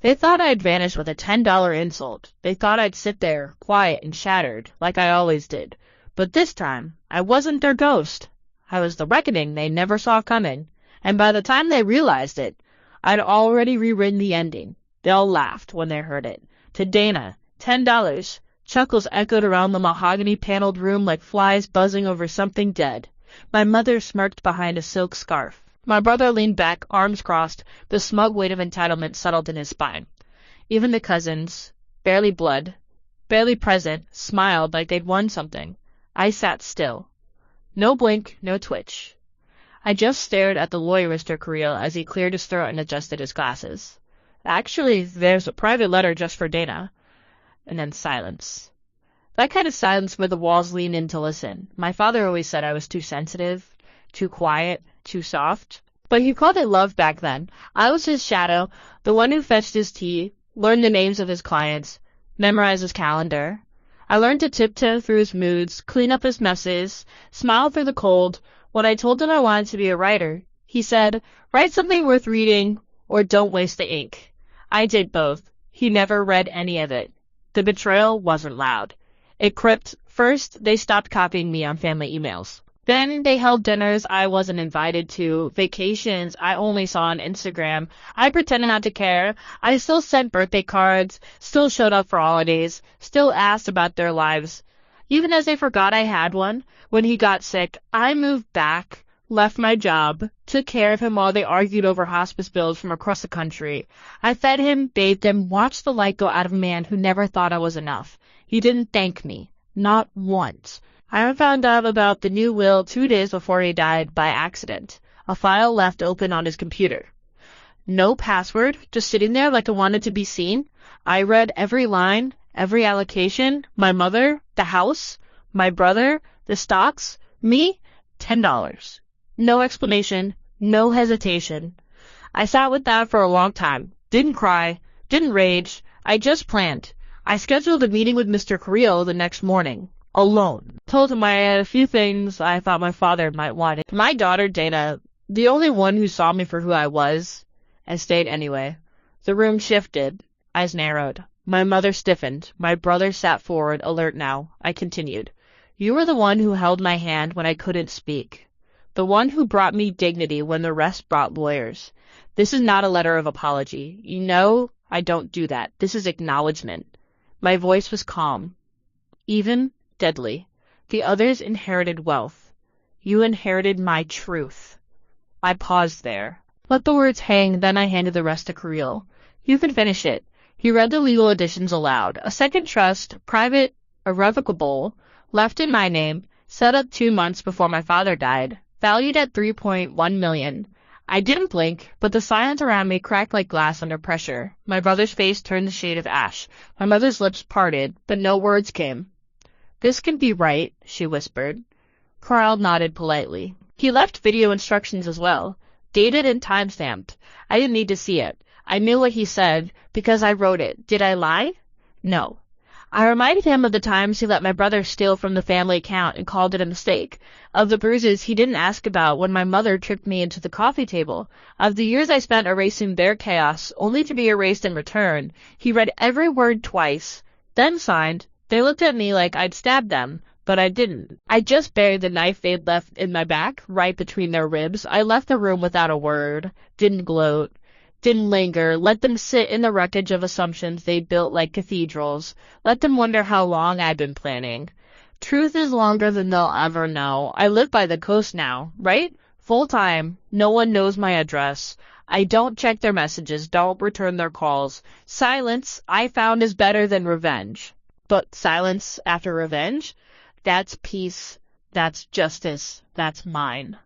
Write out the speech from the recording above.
They thought I'd vanish with a $10 insult. They thought I'd sit there, quiet and shattered, like I always did. But this time, I wasn't their ghost. I was the reckoning they never saw coming. And by the time they realized it, I'd already rewritten the ending. They all laughed when they heard it. To Dana, $10. Chuckles echoed around the mahogany-paneled room like flies buzzing over something dead. My mother smirked behind a silk scarf. My brother leaned back, arms crossed. The smug weight of entitlement settled in his spine. Even the cousins, barely blood, barely present, smiled like they'd won something. I sat still. No blink, no twitch. I just stared at the lawyer, Mr. Creel, as he cleared his throat and adjusted his glasses. Actually, there's a private letter just for Dana. And then silence. That kind of silence where the walls leaned in to listen. My father always said I was too sensitive, too quiet, too soft. But he called it love back then. I was his shadow, the one who fetched his tea, learned the names of his clients, memorized his calendar. I learned to tiptoe through his moods, clean up his messes, smile through the cold. When I told him I wanted to be a writer, he said, write something worth reading, or don't waste the ink. I did both. He never read any of it. The betrayal wasn't loud. It crept. First, they stopped copying me on family emails. Then they held dinners I wasn't invited to, vacations I only saw on Instagram. I pretended not to care. I still sent birthday cards, still showed up for holidays, still asked about their lives. Even as they forgot I had one, when he got sick, I moved back, left my job, took care of him while they argued over hospice bills from across the country. I fed him, bathed him, watched the light go out of a man who never thought I was enough. He didn't thank me. Not once. I found out about the new will 2 days before he died by accident. A file left open on his computer. No password, just sitting there like I wanted to be seen. I read every line, every allocation, my mother, the house, my brother, the stocks, me, $10. No explanation, no hesitation. I sat with that for a long time. Didn't cry, didn't rage. I just planned. I scheduled a meeting with Mr. Creel the next morning. Alone. Told him I had a few things I thought my father might want. My daughter, Dana, the only one who saw me for who I was, and stayed anyway. The room shifted. Eyes narrowed. My mother stiffened. My brother sat forward, alert now. I continued. You were the one who held my hand when I couldn't speak. The one who brought me dignity when the rest brought lawyers. This is not a letter of apology. You know, I don't do that. This is acknowledgement. My voice was calm. Even deadly. The others inherited wealth. You inherited my truth. I paused there. Let the words hang, then I handed the rest to Creel. You can finish it. He read the legal additions aloud. A second trust, private, irrevocable, left in my name, set up 2 months before my father died, valued at $3.1 million. I didn't blink, but the silence around me cracked like glass under pressure. My brother's face turned the shade of ash. My mother's lips parted, but no words came. This can be right, she whispered. Carl nodded politely. He left video instructions as well, dated and time-stamped. I didn't need to see it. I knew what he said, because I wrote it. Did I lie? No. I reminded him of the times he let my brother steal from the family account and called it a mistake, of the bruises he didn't ask about when my mother tripped me into the coffee table, of the years I spent erasing their chaos, only to be erased in return. He read every word twice, then signed. They looked at me like I'd stabbed them, but I didn't. I just buried the knife they'd left in my back, right between their ribs. I left the room without a word, didn't gloat, didn't linger, let them sit in the wreckage of assumptions they'd built like cathedrals, let them wonder how long I'd been planning. Truth is longer than they'll ever know. I live by the coast now, right? Full time. No one knows my address. I don't check their messages, don't return their calls. Silence, I found, is better than revenge. But silence after revenge? That's peace. That's justice. That's mine.